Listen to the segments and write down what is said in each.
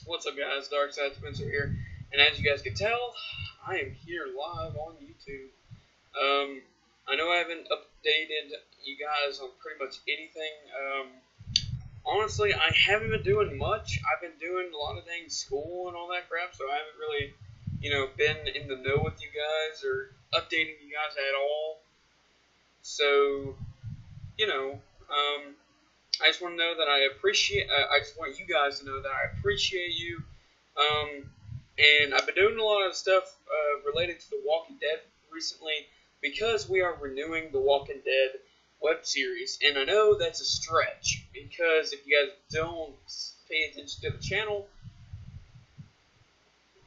What's up, guys? Darksydespencer here, and as you guys can tell, I am here live on YouTube. I know I haven't updated you guys on pretty much anything. Honestly, I haven't been doing much. I've been doing a lot of things, school and all that crap, so I haven't really, been in the know with you guys or updating you guys at all. So, I just want to know that I just want you guys to know that I appreciate you. And I've been doing a lot of stuff related to The Walking Dead recently because we are renewing The Walking Dead web series. And I know that's a stretch because if you guys don't pay attention to the channel,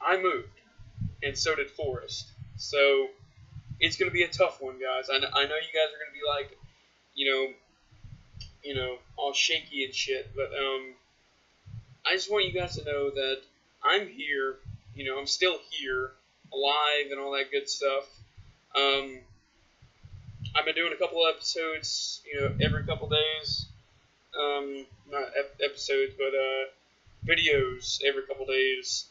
I moved, and so did Forrest. So it's going to be a tough one, guys. I know you guys are going to be like, all shaky and shit, but I just want you guys to know that I'm here, I'm still here, alive and all that good stuff. I've been doing a couple of episodes, every couple days, not episodes, but videos every couple days.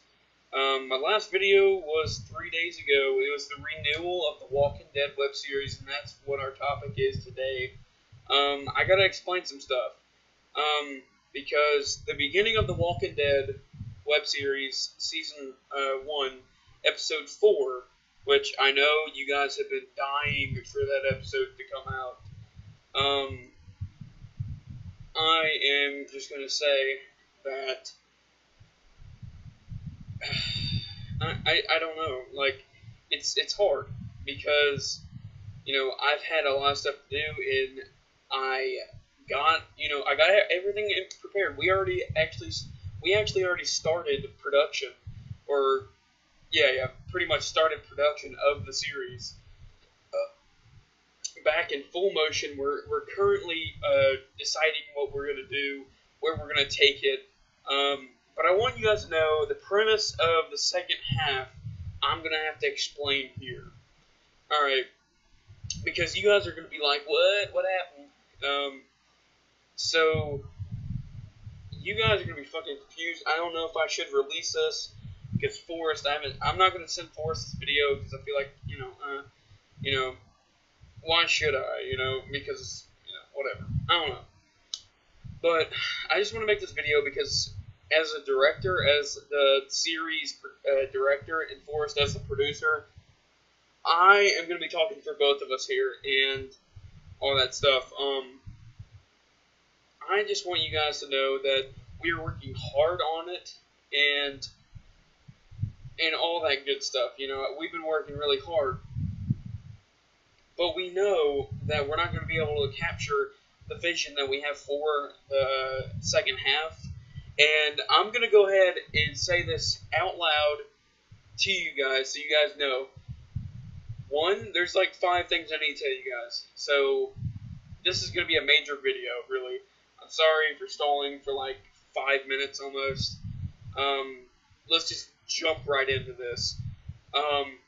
My last video was 3 days ago. It was the renewal of the Walking Dead web series, and that's what our topic is today. I gotta explain some stuff. Because the beginning of the Walking Dead web series, season 1, episode 4, which I know you guys have been dying for that episode to come out. I am just gonna say that I don't know, like it's hard because I've had a lot of stuff to do, and I got everything prepared. We actually already started production, or pretty much started production of the series. Back in full motion. We're currently deciding what we're gonna do, where we're gonna take it. But I want you guys to know the premise of the second half. I'm gonna have to explain here. All right, because you guys are gonna be like, what happened? So, you guys are going to be fucking confused. I don't know if I should release this, because Forrest, I'm not going to send Forrest this video, because I feel like, why should I, because, whatever. I don't know. But, I just want to make this video because, as a director, as the series director, and Forrest as the producer, I am going to be talking for both of us here, and all that stuff. I just want you guys to know that we are working hard on it, and all that good stuff. We've been working really hard, but we know that we're not going to be able to capture the vision that we have for the second half. And I'm going to go ahead and say this out loud to you guys, so you guys know. One, there's like 5 things I need to tell you guys. So this is going to be a major video, really. I'm sorry for stalling for like 5 minutes almost. Let's just jump right into this. I don't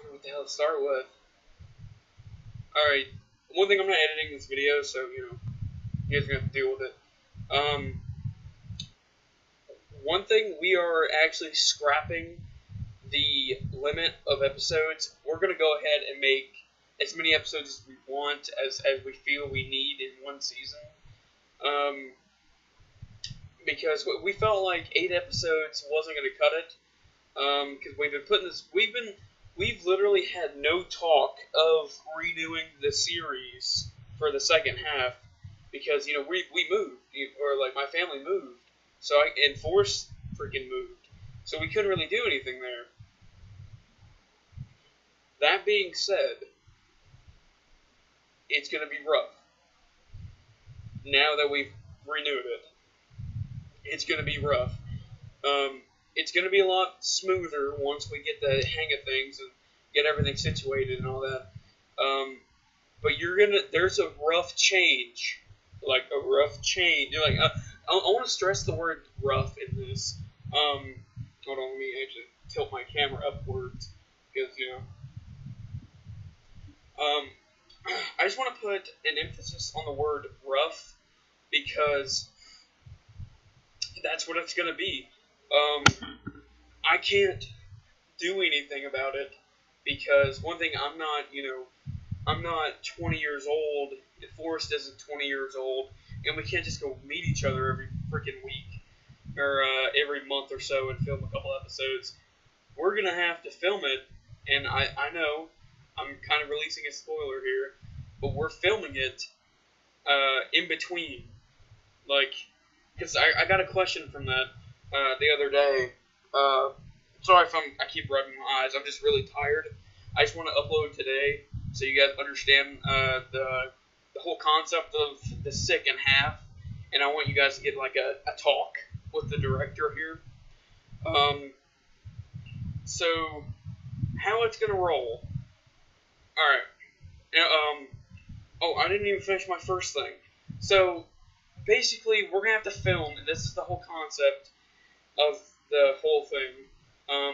know what the hell to start with. Alright, one thing, I'm not editing this video, so, you guys are going to have to deal with it. One thing, we are actually scrapping the limit of episodes. We're going to go ahead and make as many episodes as we want, as we feel we need in one season. Because we felt like 8 episodes wasn't going to cut it. Because we've been putting this, we've literally had no talk of renewing the series for the second half. Because, we moved, or like my family moved. So and Forrest freaking moved. So we couldn't really do anything there. That being said, it's going to be rough. Now that we've renewed it, it's going to be rough. It's going to be a lot smoother once we get the hang of things and get everything situated and all that. But there's a rough change. Like a rough change. You're like, I want to stress the word rough in this. Hold on, let me actually tilt my camera upwards. Because, I just want to put an emphasis on the word rough, because that's what it's gonna be. I can't do anything about it because one thing, I'm not 20 years old. Forrest isn't 20 years old, and we can't just go meet each other every freaking week or every month or so and film a couple episodes. We're gonna have to film it, and I know I'm kind of releasing a spoiler here, but we're filming it in between, like, because I got a question from that the other day. Sorry if I keep rubbing my eyes. I'm just really tired. I just want to upload today so you guys understand the whole concept of the second half, and I want you guys to get like a talk with the director here. So how it's gonna roll? All right. Oh, I didn't even finish my first thing. So basically, we're gonna have to film, and this is the whole concept of the whole thing.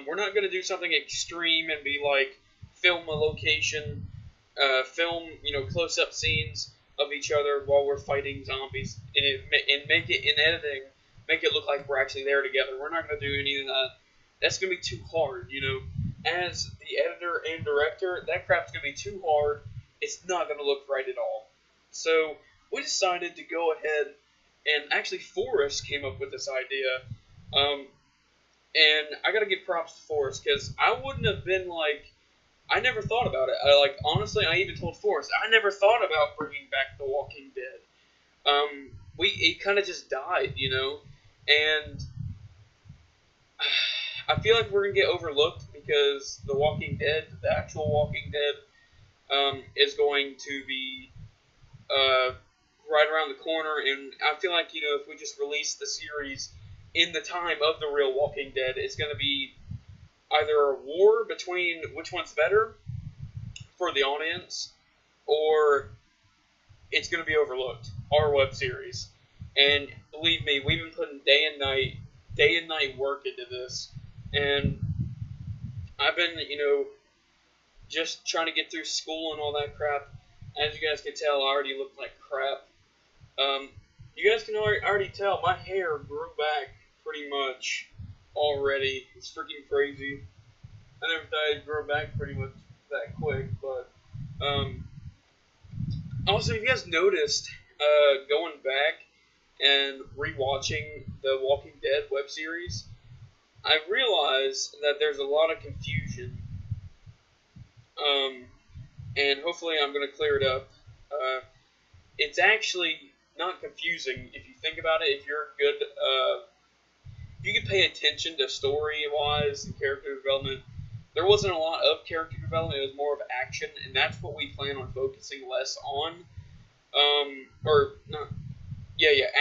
We're not gonna do something extreme and be like film a location, film close-up scenes of each other while we're fighting zombies, and make it in editing, make it look like we're actually there together. We're not gonna do any of that. That's gonna be too hard, As the editor and director, that crap's gonna be too hard. It's not gonna look right at all. So we decided to go ahead, and actually Forrest came up with this idea. And I gotta give props to Forrest, because I wouldn't have been like, I never thought about it. Honestly, I even told Forrest, I never thought about bringing back The Walking Dead. It kind of just died, and I feel like we're gonna get overlooked because The Walking Dead, the actual Walking Dead, is going to be right around the corner, and I feel like if we just release the series in the time of the real Walking Dead, it's going to be either a war between which one's better for the audience, or it's going to be overlooked, our web series. And believe me, we've been putting day and night work into this, and I've been, just trying to get through school and all that crap. As you guys can tell, I already look like crap. You guys can already tell my hair grew back pretty much already. It's freaking crazy. I never thought it'd grow back pretty much that quick, but also, if you guys noticed, going back and rewatching the Walking Dead web series, I realized that there's a lot of confusion. And hopefully I'm going to clear it up. It's actually not confusing if you think about it. If you're good, if you can pay attention to story-wise and character development, there wasn't a lot of character development. It was more of action, and that's what we plan on focusing less on.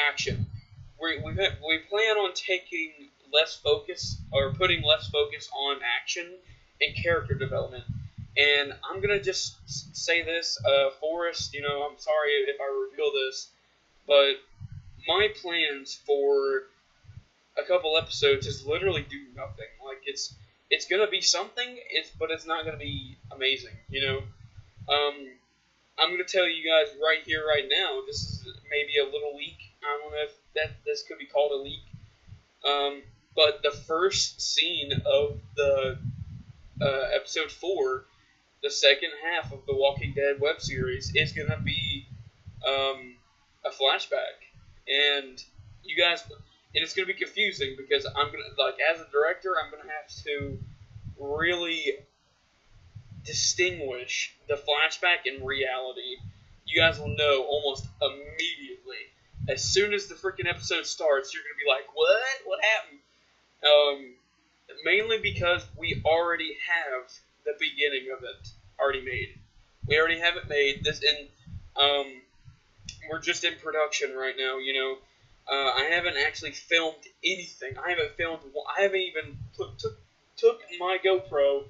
Action. We plan on taking less focus, or putting less focus on action and character development. And I'm going to just say this, Forrest, I'm sorry if I reveal this, but my plans for a couple episodes is literally do nothing. Like, it's going to be something, but it's not going to be amazing, I'm going to tell you guys right here, right now, this is maybe a little leak. I don't know if this could be called a leak. But the first scene of the episode 4, the second half of the Walking Dead web series, is going to be a flashback. And you guys, and it's going to be confusing because I'm going to, as a director, I'm going to have to really distinguish the flashback and reality. You guys will know almost immediately. As soon as the freaking episode starts, you're going to be like, what? What happened? Mainly because we already have the beginning of it already made. We already have it made. We're just in production right now, I haven't actually filmed anything. I haven't even took my GoPro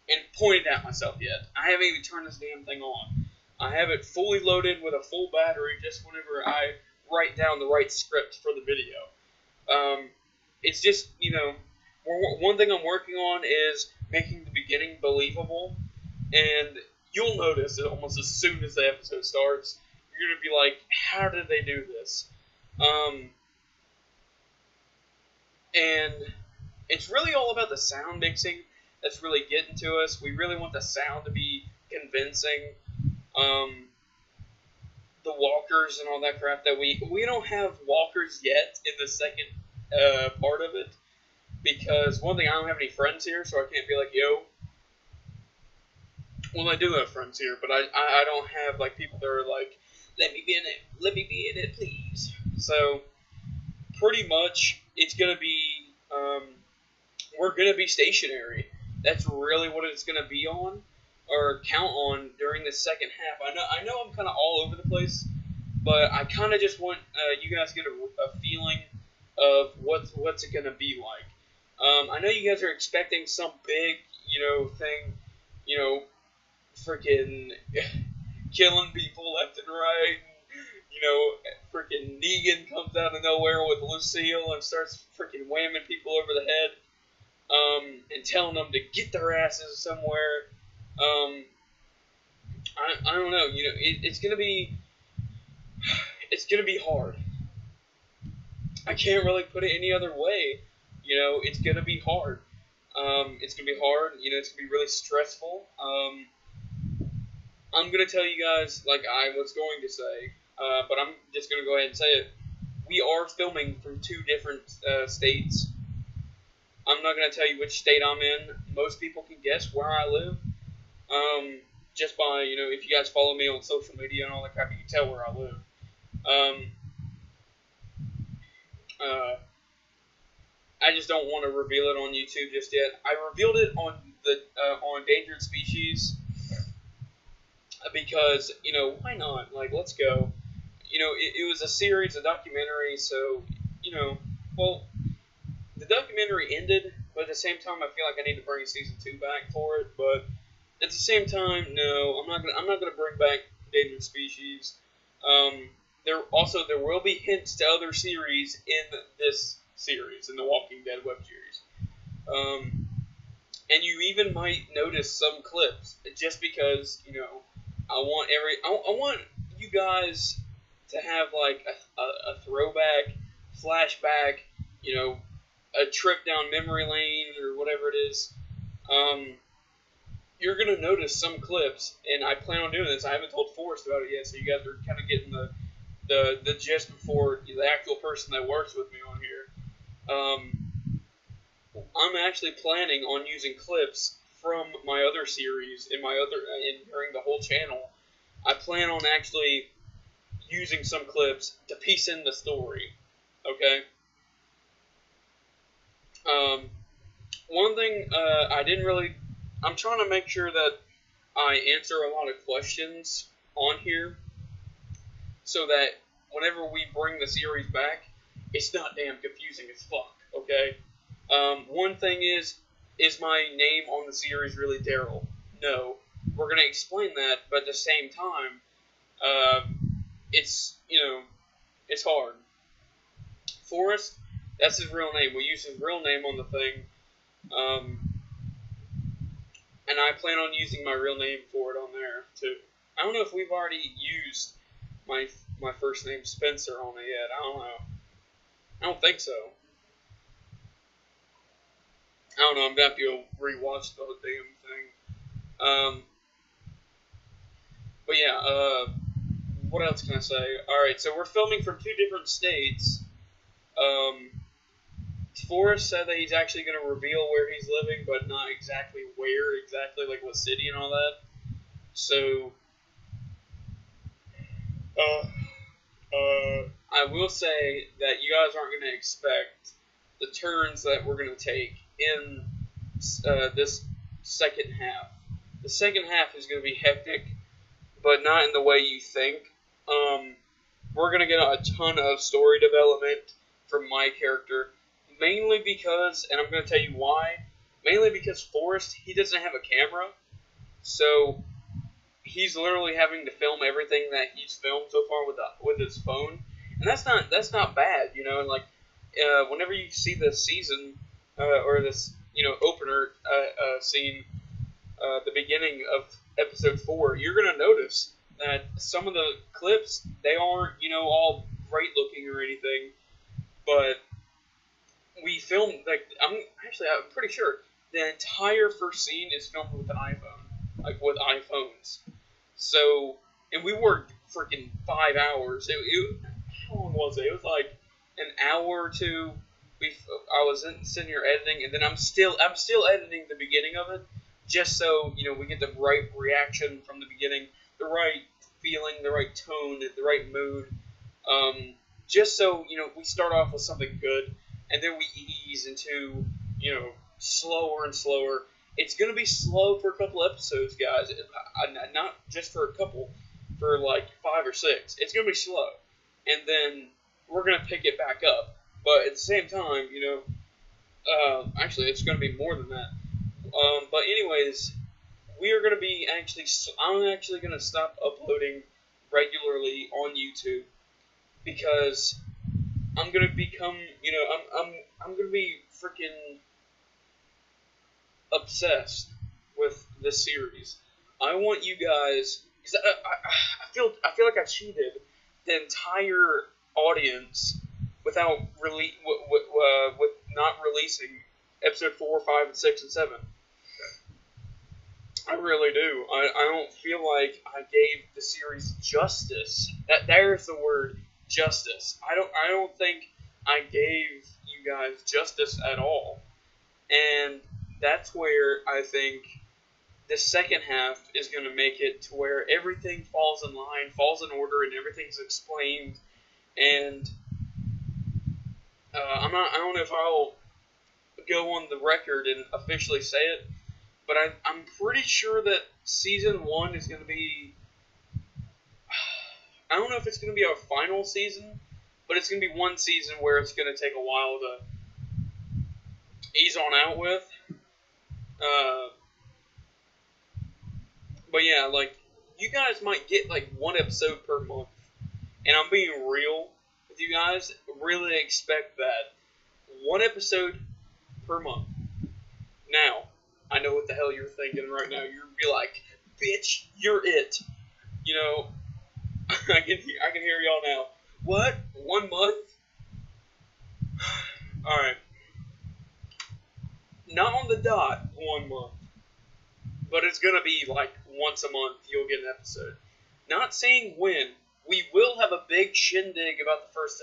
and pointed at myself yet. I haven't even turned this damn thing on. I have it fully loaded with a full battery just whenever I write down the right script for the video. It's just, one thing I'm working on is making the beginning believable, and you'll notice that almost as soon as the episode starts, you're going to be like, how did they do this? And it's really all about the sound mixing that's really getting to us. We really want the sound to be convincing. The walkers and all that crap that we don't have walkers yet in the second part of it, because one thing, I don't have any friends here, so I can't be like, yo. Well, I do have friends here, but I don't have like people that are like, let me be in it, please. So pretty much it's gonna be we're gonna be stationary. That's really what it's gonna be on, or count on during the second half. I know I'm kind of all over the place, but I kind of just want you guys to get a feeling of what's it gonna be like. I know you guys are expecting some big, thing, freaking killing people left and right. Freaking Negan comes out of nowhere with Lucille and starts freaking whamming people over the head, and telling them to get their asses somewhere. I don't know. It's gonna be hard. I can't really put it any other way. It's gonna be hard. It's gonna be hard. It's gonna be really stressful. I'm gonna tell you guys like I was going to say, but I'm just gonna go ahead and say it. We are filming from 2 different states. I'm not gonna tell you which state I'm in. Most people can guess where I live. Just by if you guys follow me on social media and all that crap, you can tell where I live. I just don't want to reveal it on YouTube just yet. I revealed it on the on Endangered Species because why not? Like, let's go. It was a series, a documentary, so well, the documentary ended, but at the same time, I feel like I need to bring season 2 back for it. But at the same time, no, I'm not gonna bring back Endangered Species. There will be hints to other series in this series, in the Walking Dead web series. And you even might notice some clips, just because I want you guys to have like a throwback, flashback, a trip down memory lane or whatever it is. You're gonna notice some clips, and I plan on doing this. I haven't told Forrest about it yet, so you guys are kind of getting the gist before the actual person that works with me on here. I'm actually planning on using clips from my other series during the whole channel. I plan on actually using some clips to piece in the story. Okay. One thing I'm trying to make sure that I answer a lot of questions on here, so that whenever we bring the series back, it's not damn confusing as fuck, okay? One thing is my name on the series really Daryl? No. We're going to explain that, but at the same time, it's hard. Forrest, that's his real name. We use his real name on the thing, and I plan on using my real name for it on there, too. I don't know if we've already used my first name Spencer on it yet. I don't know. I don't think so. I don't know. I'm going to have to go rewatch the whole damn thing. But yeah, what else can I say? Alright, so we're filming from 2 different states. Forrest said that he's actually going to reveal where he's living, but not exactly where, like what city and all that. So, I will say that you guys aren't going to expect the turns that we're going to take in this second half. The second half is going to be hectic, but not in the way you think. We're going to get a ton of story development from my character, mainly because, and I'm going to tell you why, mainly because Forrest, he doesn't have a camera, so he's literally having to film everything that he's filmed so far with his phone, and that's not bad, and like whenever you see this season or this opener scene, the beginning of episode 4, you're gonna notice that some of the clips, they aren't all great looking or anything, but filmed, like, I'm pretty sure the entire first scene is filmed with an iPhone, like with iPhones. So, and we worked freaking 5 hours. How long was it? It was like an hour or two. I was sitting here editing, and then I'm still editing the beginning of it, just so we get the right reaction from the beginning, the right feeling, the right tone, the right mood. Just so we start off with something good, and then we ease into slower and slower. It's gonna be slow for a couple episodes, guys. Not just for a couple, for like 5 or 6. It's gonna be slow, and then we're gonna pick it back up. But at the same time, actually, it's gonna be more than that. But anyways, we are gonna be I'm actually gonna stop uploading regularly on YouTube because I'm gonna become, I'm gonna be freaking obsessed with this series. I want you guys, because I feel like I cheated the entire audience without with not releasing episode 4, 5, and 6, and 7. I really do. I don't feel like I gave the series justice. There's the word, justice. I don't think I gave you guys justice at all. And that's where I think the second half is going to make it to where everything falls in line, falls in order, and everything's explained. And I don't know if I'll go on the record and officially say it, but I'm pretty sure that season 1 is going to be, I don't know if it's going to be our final season, but it's going to be one season where it's going to take a while to ease on out with. But yeah, like, you guys might get like 1 episode per month, and I'm being real with you guys. Really expect that 1 episode per month. Now, I know what the hell you're thinking right now. You're be like, bitch, you're it. I can hear y'all now. What? 1 month? Alright. Not on the dot 1 month. But it's gonna be like once a month you'll get an episode. Not saying when. We will have a big shindig about the first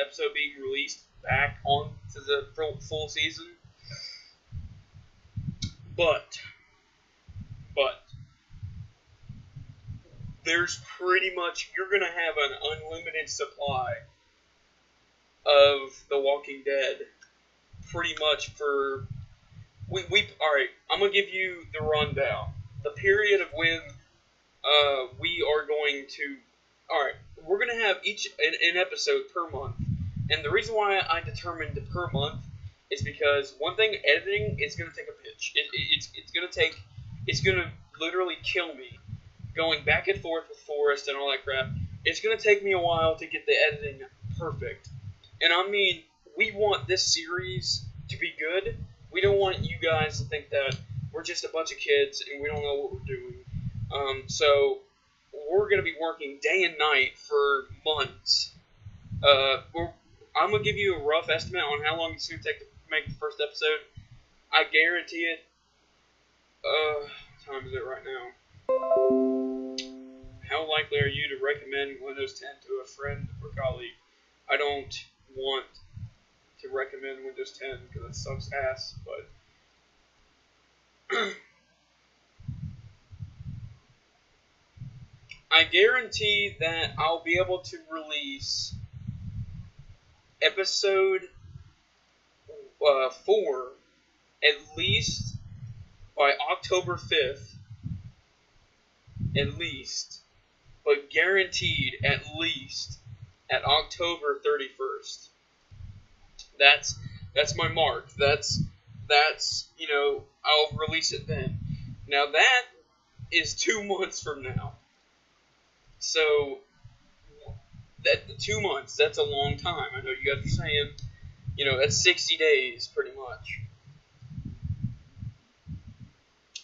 episode being released back on to the full season. But there's pretty much, you're going to have an unlimited supply of The Walking Dead. Pretty much for, alright, I'm going to give you the rundown. The period of when we are going to, alright, we're going to have an episode per month. And the reason why I determined per month is because one thing, editing is going to take a pitch. It's going to literally kill me. Going back and forth with Forrest and all that crap. It's going to take me a while to get the editing perfect. And I mean, we want this series to be good. We don't want you guys to think that we're just a bunch of kids and we don't know what we're doing. So we're going to be working day and night for months. I'm going to give you a rough estimate on how long it's going to take to make the first episode. I guarantee it. What time is it right now? How likely are you to recommend Windows 10 to a friend or colleague? I don't want to recommend Windows 10 because it sucks ass, but I guarantee that I'll be able to release episode 4 at least by October 5th. At least. But guaranteed at least at October 31st. That's my mark. That's I'll release it then. Now that is 2 months from now. So that 2 months, that's a long time. I know you guys are saying, that's 60 days pretty much.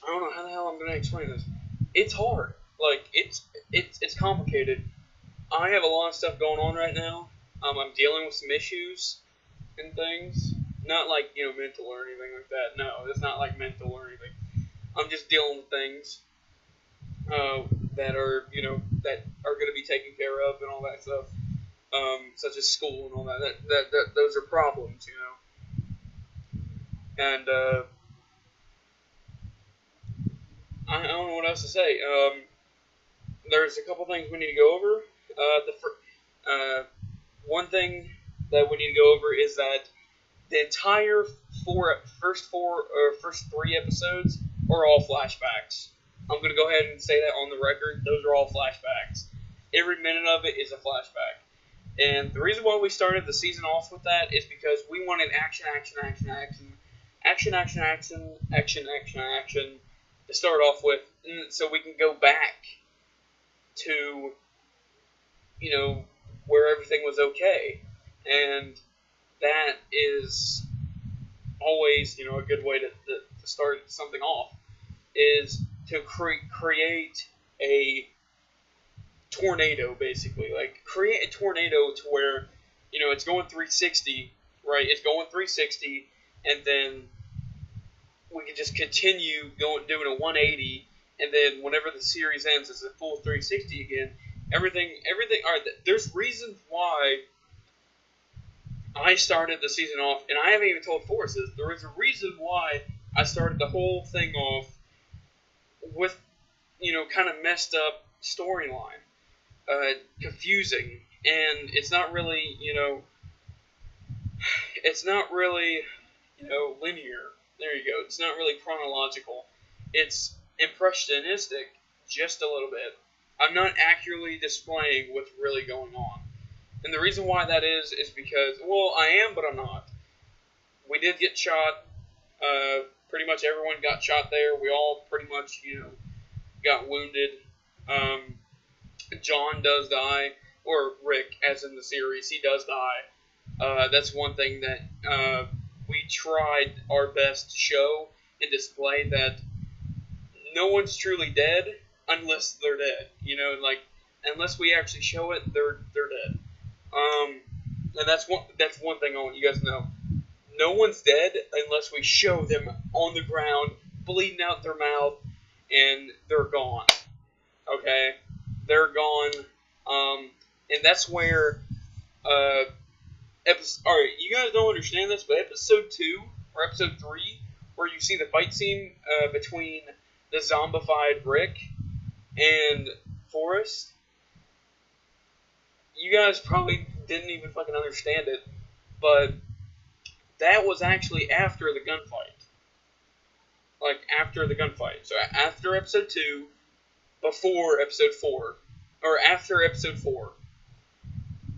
I don't know how the hell I'm gonna explain this. It's hard. Like, it's complicated. I have a lot of stuff going on right now. I'm dealing with some issues and things. Not like, mental or anything like that. No, it's not like mental or anything. I'm just dealing with things that are, that are going to be taken care of and all that stuff, such as school and all that. Those are problems, And I don't know what else to say. There's a couple things we need to go over. One thing that we need to go over is that the entire first three episodes are all flashbacks. I'm going to go ahead and say that on the record. Those are all flashbacks. Every minute of it is a flashback. And the reason why we started the season off with that is because we wanted action to start off with, so we can go back to, where everything was okay. And that is always, a good way to start something off, is to create a tornado, basically. Like, create a tornado to where, it's going 360, right? It's going 360, and then we can just continue doing a 180, and then whenever the series ends, it's a full 360 again. Everything. All right, there's reasons why I started the season off, and I haven't even told Forrest this. There is a reason why I started the whole thing off with, kind of messed up storyline, confusing, and it's not really, linear. There you go. It's not really chronological. It's impressionistic, just a little bit. I'm not accurately displaying what's really going on. And the reason why that is because, well, I am, but I'm not. We did get shot. Pretty much everyone got shot there. We all pretty much, got wounded. John does die, or Rick, as in the series, he does die. That's one thing that we tried our best to show and display, that no one's truly dead unless they're dead. Unless we actually show it, they're dead. And that's one thing I want you guys to know. No one's dead unless we show them on the ground, bleeding out their mouth, and they're gone. Okay? They're gone. And that's where, alright, you guys don't understand this, but episode 2, or episode 3, where you see the fight scene, between the zombified Rick and Forrest, you guys probably didn't even fucking understand it, but that was actually after the gunfight. Like, after the gunfight. So, after episode 2, before episode 4, or after episode 4.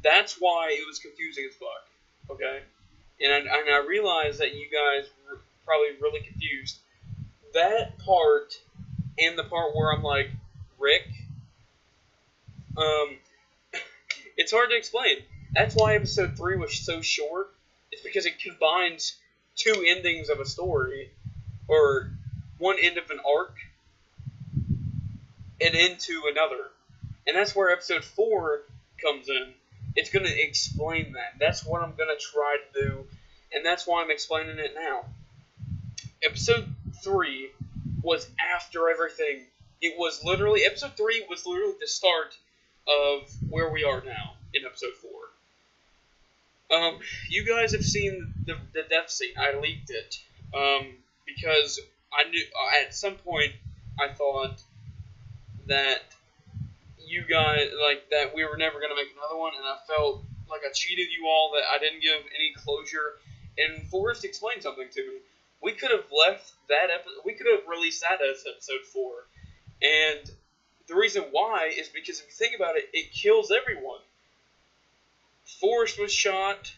That's why it was confusing as fuck, okay? And I realized that you guys were probably really confused. That part, and the part where I'm like, Rick, it's hard to explain. That's why episode 3 was so short. It's because it combines two endings of a story, or one end of an arc, and into another. And that's where episode 4 comes in. It's going to explain that. That's what I'm going to try to do, and that's why I'm explaining it now. Episode 3 was after everything. It was literally, episode 3 was literally the start of where we are now in episode 4. You guys have seen the death scene. I leaked it, because I knew, at some point, I thought that you guys, that we were never going to make another one, and I felt like I cheated you all, that I didn't give any closure, and Forrest explained something to me. We could have left that we could have released that as episode 4, and the reason why is because if you think about it, it kills everyone. Forrest was shot.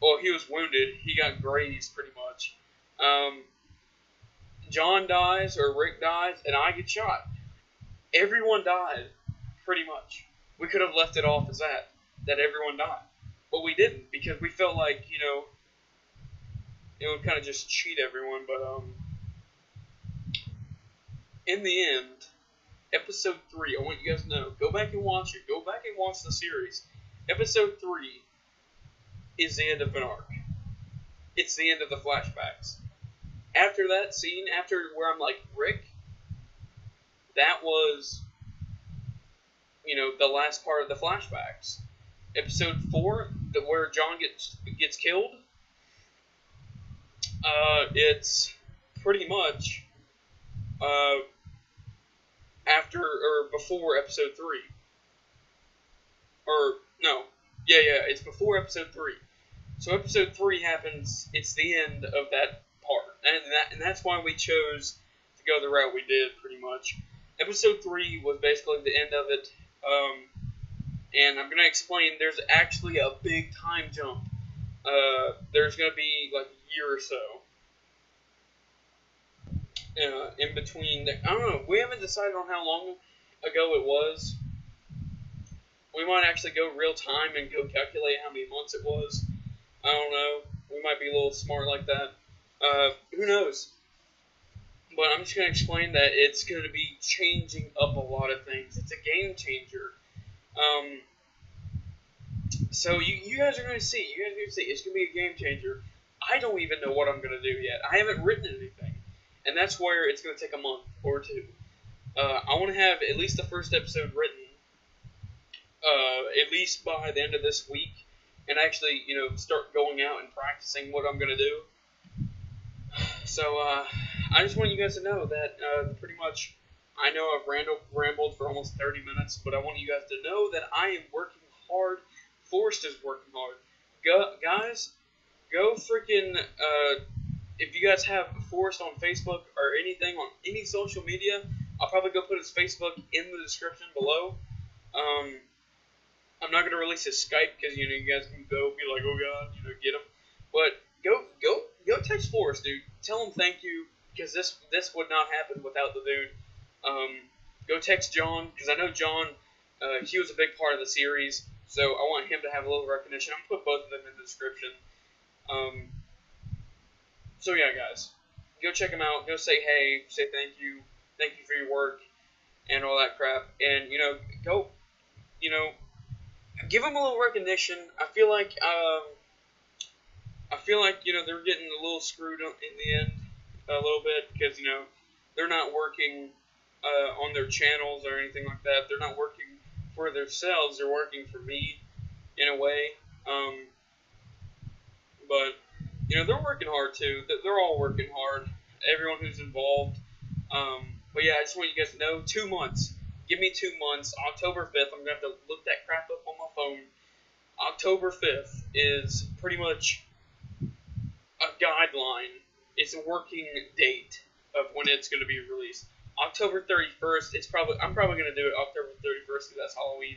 Well, he was wounded. He got grazed, pretty much. John dies, or Rick dies, and I get shot. Everyone died, pretty much. We could have left it off as that everyone died. But we didn't, because we felt like, it would kind of just cheat everyone. But, in the end, episode 3, I want you guys to know, go back and watch it. Go back and watch the series. Episode 3 is the end of an arc. it's the end of the flashbacks. After that scene, after where I'm like, Rick, that was, the last part of the flashbacks. Episode 4, where John gets killed, it's pretty much after or before episode 3. Or, no. Yeah, it's before episode 3. So episode 3 happens, it's the end of that part. And that's why we chose to go the route we did, pretty much. Episode 3 was basically the end of it. And I'm going to explain, there's actually a big time jump. There's going to be like a year or so. In between, I don't know, we haven't decided on how long ago it was. We might actually go real time and go calculate how many months it was. I don't know, we might be a little smart like that. Who knows? But I'm just going to explain that it's going to be changing up a lot of things. It's a game changer. So you guys are going to see. It's going to be a game changer. I don't even know what I'm going to do yet. I haven't written anything. And that's where it's going to take a month or two. I want to have at least the first episode written at least by the end of this week. And actually, start going out and practicing what I'm going to do. So, I just want you guys to know that pretty much, I know I've rambled for almost 30 minutes, but I want you guys to know that I am working hard. Forrest is working hard. Guys, go freaking, if you guys have Forrest on Facebook or anything on any social media, I'll probably go put his Facebook in the description below. I'm not going to release his Skype because, you guys can go be like, oh god, get him. But go text Forrest, dude. Tell him thank you, because this would not happen without the dude. Go text John, because I know John, he was a big part of the series, so I want him to have a little recognition. I'm going to put both of them in the description. So yeah, guys, go check him out. Go say hey, say thank you for your work, and all that crap. And go, give him a little recognition. I feel like they're getting a little screwed up in the end, a little bit, because they're not working on their channels or anything like that. They're not working for themselves. They're working for me, in a way. But they're working hard too. They're all working hard. Everyone who's involved. But yeah, I just want you guys to know, 2 months. Give me 2 months. October 5th. I'm gonna have to look that crap up on my phone. October 5th is pretty much a guideline. It's a working date of when it's going to be released. October 31st. I'm probably going to do it October 31st because that's Halloween.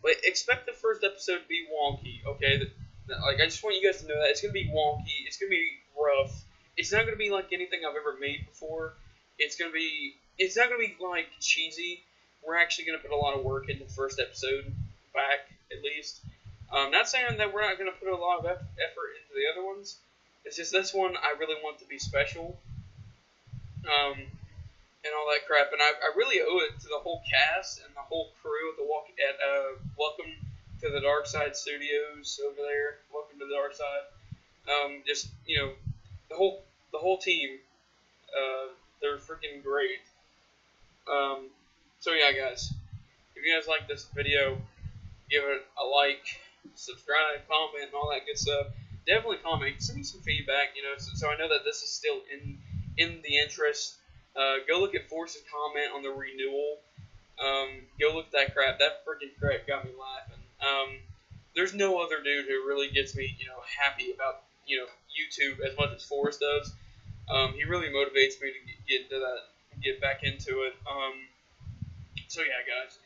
But expect the first episode to be wonky. Okay, I just want you guys to know that it's going to be wonky. It's going to be rough. It's not going to be like anything I've ever made before. It's not going to be like cheesy. We're actually going to put a lot of work into the first episode back, at least. Not saying that we're not going to put a lot of effort into the other ones. It's just this one I really want to be special. And all that crap. And I really owe it to the whole cast and the whole crew at Welcome to the Darkside Studios over there. Welcome to the Darkside. Just, the whole team. They're freaking great. So yeah, guys. If you guys like this video, give it a like, subscribe, comment, and all that good stuff. Definitely comment. Send me some feedback, so I know that this is still in the interest. Go look at Force's comment on the renewal. Go look at that crap. That freaking crap got me laughing. There's no other dude who really gets me, happy about, YouTube as much as Force does. He really motivates me to get back into it. So yeah, guys,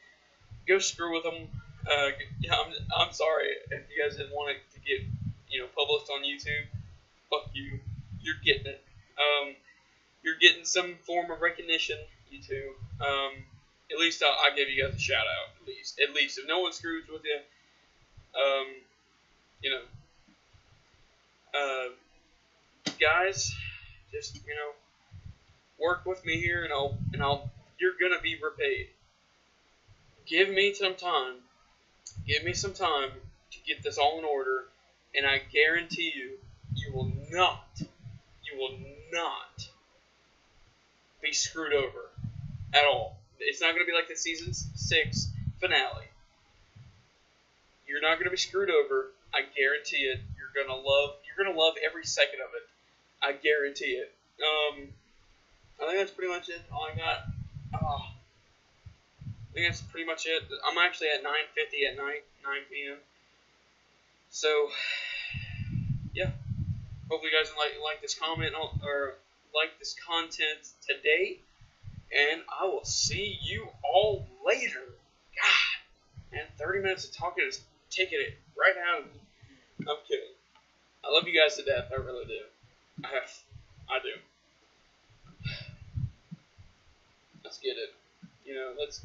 go screw with them. I'm sorry if you guys didn't want it to get, published on YouTube. Fuck you. You're getting it. You're getting some form of recognition, YouTube. At least I'll give you guys a shout out. At least if no one screws with you, guys, just work with me here, and you're gonna be repaid. Give me some time. Give me some time to get this all in order, and I guarantee you not be screwed over at all. It's not going to be like the season 6 finale. You're not going to be screwed over. I guarantee it. You're gonna love every second of it. I guarantee it. I think that's pretty much it. All I got. I think that's pretty much it. I'm actually at 9:50 at night, 9 p.m. So, yeah. Hopefully you guys like this comment or like this content today. And I will see you all later. God, man, 30 minutes of talking is taking it right out of me. I'm kidding. I love you guys to death. I really do. I do. Let's get it. You know, let's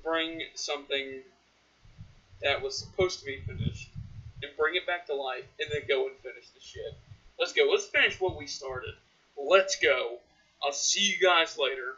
bring something that was supposed to be finished and bring it back to life and then go and finish the shit. Let's go. Let's finish what we started. Let's go. I'll see you guys later.